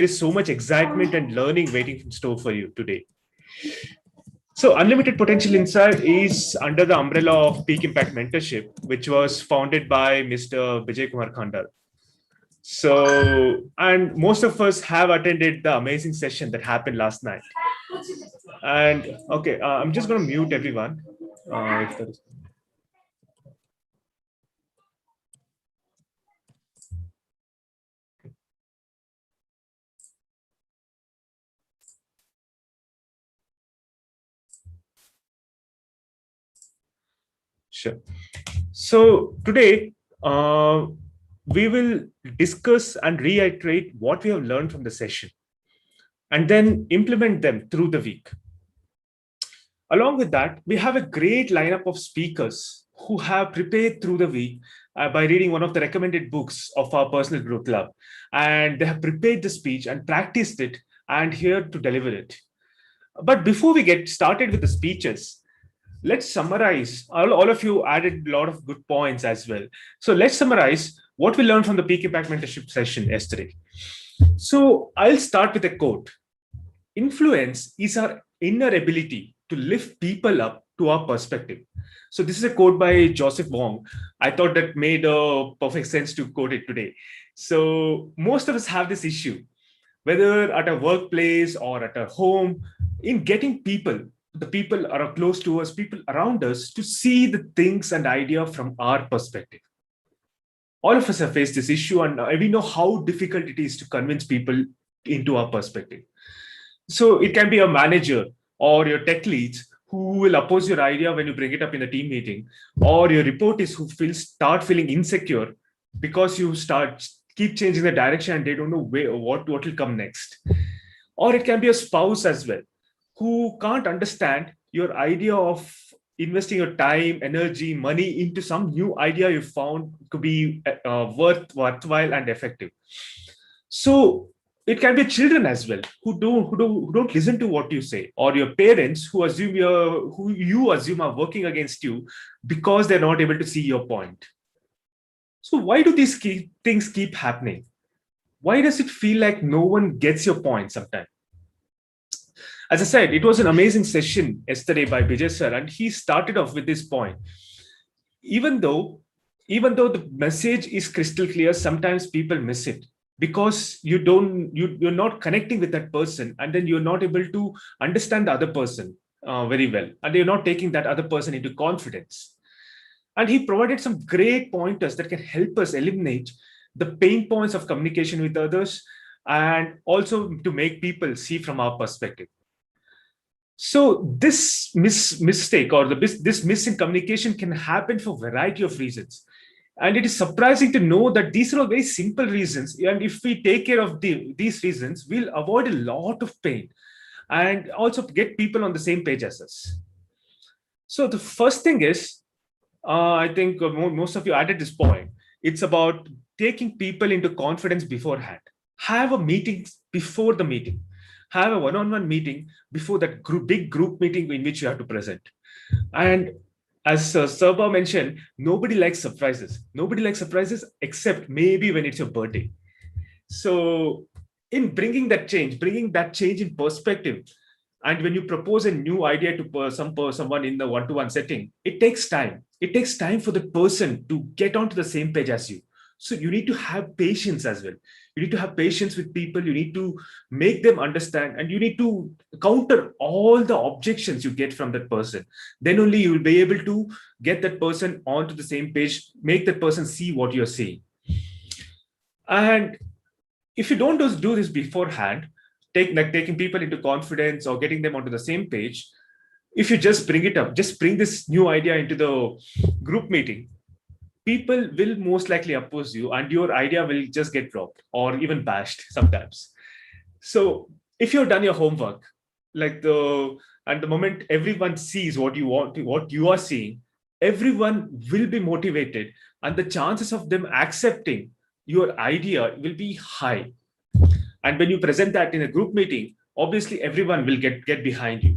is so much excitement and learning waiting in store for you today. So Unlimited Potential Inside is under the umbrella of Peak Impact Mentorship, which was founded by Mr. Vijay Kumar Khandal. So, and most of us have attended the amazing session that happened last night. And okay, I'm just going to mute everyone. If there is... Sure. So today, we will discuss and reiterate what we have learned from the session and then implement them through the week. Along with that, we have a great lineup of speakers who have prepared through the week by reading one of the recommended books of our personal growth club. And they have prepared the speech and practiced it and here to deliver it. But before we get started with the speeches, let's summarize. All of you added a lot of good points as well. So let's summarize what we learned from the Peak Impact Mentorship session yesterday. So I'll start with a quote. Influence is our inner ability to lift people up to our perspective. So this is a quote by Joseph Wong. I thought that made perfect sense to quote it today. So most of us have this issue, whether at a workplace or at a home, in getting people, the people are close to us, people around us, to see the things and idea from our perspective. All of us have faced this issue, and we know how difficult it is to convince people into our perspective. So it can be a manager or your tech leads who will oppose your idea when you bring it up in the team meeting, or your reportees who start feeling insecure because you keep changing the direction and they don't know what will come next. Or it can be a spouse as well, who can't understand your idea of investing your time, energy, money into some new idea you found to be worthwhile and effective. So it can be children as well who don't listen to what you say, or your parents who you assume are working against you because they're not able to see your point. So why do these things keep happening? Why does it feel like no one gets your point sometimes? As I said, it was an amazing session yesterday by Vijay sir, and he started off with this point. Even though the message is crystal clear, sometimes people miss it because you're not connecting with that person, and then you're not able to understand the other person very well, and you're not taking that other person into confidence. And he provided some great pointers that can help us eliminate the pain points of communication with others, and also to make people see from our perspective. So this mistake or this missing communication can happen for a variety of reasons. And it is surprising to know that these are all very simple reasons. And if we take care of these reasons, we'll avoid a lot of pain and also get people on the same page as us. So the first thing is, I think most of you added this point. It's about taking people into confidence beforehand. Have a meeting before the meeting. Have a one-on-one meeting before that big group meeting in which you have to present. And as Sarba mentioned, nobody likes surprises. Nobody likes surprises except maybe when it's your birthday. So in bringing that change in perspective, and when you propose a new idea to someone in the one-to-one setting, it takes time. It takes time for the person to get onto the same page as you. So you need to have patience as well. You need to have patience with people. You need to make them understand, and you need to counter all the objections you get from that person. Then only you will be able to get that person onto the same page, make that person see what you're saying. And if you don't do this beforehand, taking people into confidence or getting them onto the same page, if you just bring it up, just bring this new idea into the group meeting, people will most likely oppose you and your idea will just get dropped or even bashed sometimes. So if you've done your homework, and the moment everyone sees what you are seeing, everyone will be motivated, and the chances of them accepting your idea will be high. And when you present that in a group meeting, obviously everyone will get behind you.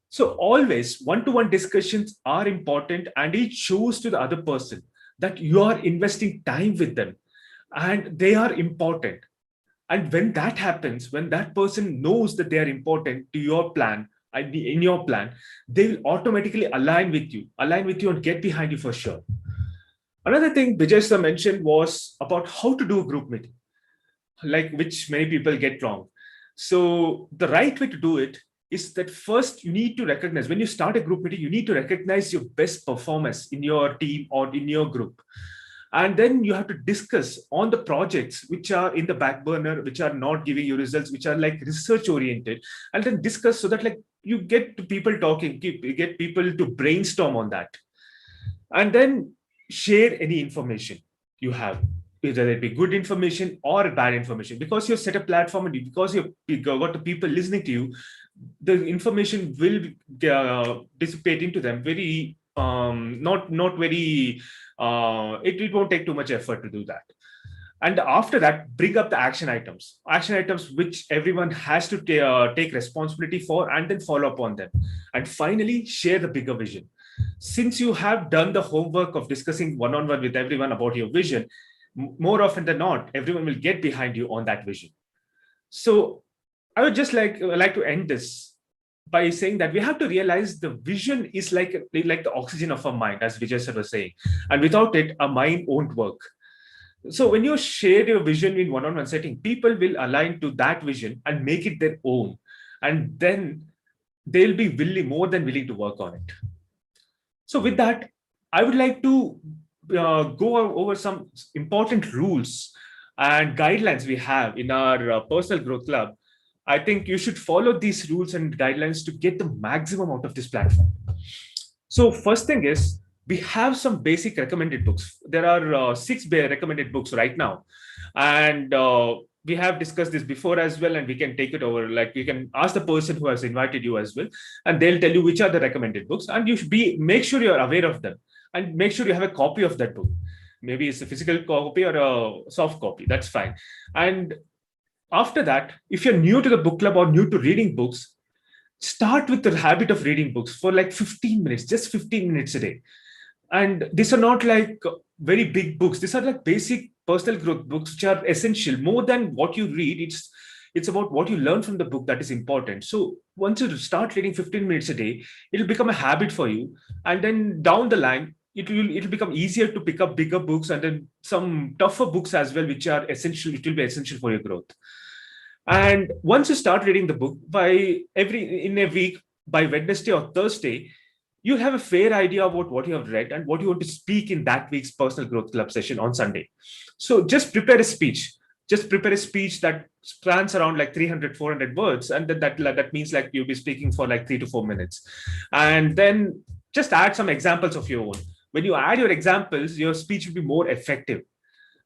So always one-to-one discussions are important, and it shows to the other person that you are investing time with them and they are important. And when that happens, when that person knows that they are important to your plan, in your plan, they will automatically align with you and get behind you for sure. Another thing Vijay sir mentioned was about how to do a group meeting, like which many people get wrong. So the right way to do it is that first you need to recognize, when you start a group meeting, you need to recognize your best performance in your team or in your group. And then you have to discuss on the projects which are in the back burner, which are not giving you results, which are like research oriented, and then discuss so that like you get people talking, get people to brainstorm on that. And then share any information you have, whether it be good information or bad information, because you've set a platform and because you've got the people listening to you, the information will dissipate into them very not very it won't take too much effort to do that. And after that, bring up the action items which everyone has to take responsibility for, and then follow up on them. And finally, share the bigger vision. Since you have done the homework of discussing one-on-one with everyone about your vision, more often than not, everyone will get behind you on that vision. So I would just like to end this by saying that we have to realize the vision is like the oxygen of our mind, as Vijay sir was saying, and without it, our mind won't work. So when you share your vision in one-on-one setting, people will align to that vision and make it their own, and then they'll be more than willing to work on it. So with that, I would like to go over some important rules and guidelines we have in our personal growth club. I think you should follow these rules and guidelines to get the maximum out of this platform. So first thing is, we have some basic recommended books. There are 6 recommended books right now. And we have discussed this before as well, and we can take it over. Like, you can ask the person who has invited you as well, and they'll tell you which are the recommended books. And you should make sure you're aware of them, and make sure you have a copy of that book. Maybe it's a physical copy or a soft copy, that's fine. And after that, if you're new to the book club or new to reading books, start with the habit of reading books for like 15 minutes, just 15 minutes a day. And these are not like very big books. These are like basic personal growth books, which are essential. More than what you read, it's about what you learn from the book that is important. So once you start reading 15 minutes a day, it'll become a habit for you. And then down the line, it'll become easier to pick up bigger books, and then some tougher books as well, which are essential. It will be essential for your growth. And once you start reading the book, in a week, by Wednesday or Thursday, you have a fair idea about what you have read and what you want to speak in that week's personal growth club session on Sunday. So just prepare a speech. Just prepare a speech that spans around like 300, 400 words. And then that means like you'll be speaking for like 3 to 4 minutes. And then just add some examples of your own. When you add your examples, your speech will be more effective.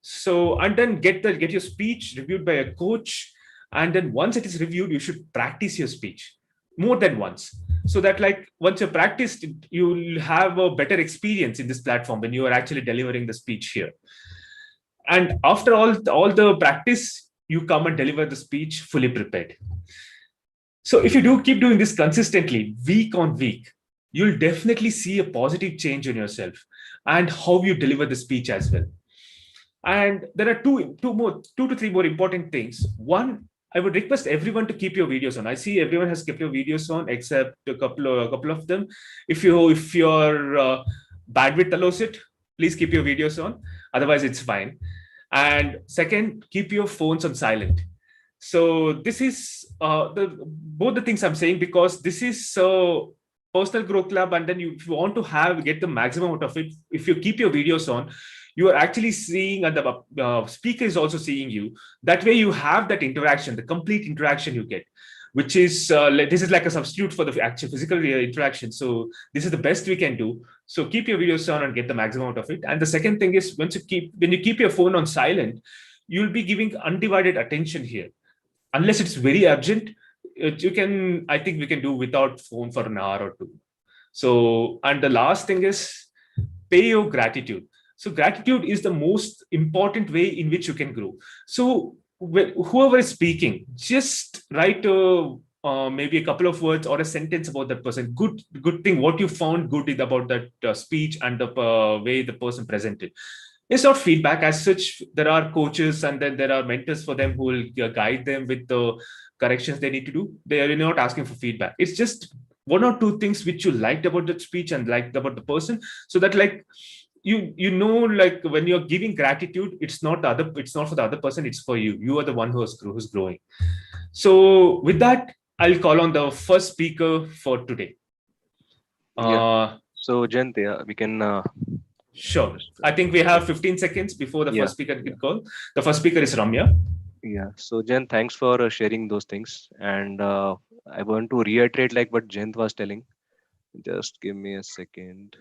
So, and then get your speech reviewed by a coach. And then once it is reviewed, you should practice your speech more than once, so that like once you're practiced, you'll have a better experience in this platform when you are actually delivering the speech here. And after all the practice, you come and deliver the speech fully prepared. So if you keep doing this consistently, week on week, you'll definitely see a positive change in yourself and how you deliver the speech as well. And there are two to three more important things. One, I would request everyone to keep your videos on. I see everyone has kept your videos on except a couple of them. If your bandwidth allows it, please keep your videos on. Otherwise, it's fine. And second, keep your phones on silent. So this is both the things I'm saying, because this is personal growth club, and then if you want to get the maximum out of it, if you keep your videos on, you are actually seeing, and the speaker is also seeing you. That way you have that interaction, the complete interaction you get, which is, this is like a substitute for the actual physical interaction. So this is the best we can do. So keep your videos on and get the maximum out of it. And the second thing is, when you keep your phone on silent, you'll be giving undivided attention here. Unless it's very urgent, I think we can do without phone for an hour or two. So, and the last thing is, pay your gratitude. So gratitude is the most important way in which you can grow. So whoever is speaking, just write maybe a couple of words or a sentence about that person. Good thing, what you found good about that speech and the way the person presented. It's not feedback as such. There are coaches and then there are mentors for them who will guide them with the corrections they need to do. They are not asking for feedback. It's just one or two things which you liked about that speech and liked about the person, so that like you know, like when you're giving gratitude, it's not for the other person, it's for you. You are the one who's growing. So with that, I'll call on the first speaker for today. Yeah. So Jayanth, yeah, we can Sure. just I think we have 15 seconds before the yeah, first speaker yeah, can call. The first speaker is Ramya. yeah. So Jayanth, thanks for sharing those things, and I want to reiterate like what Jayanth was telling. Just give me a second.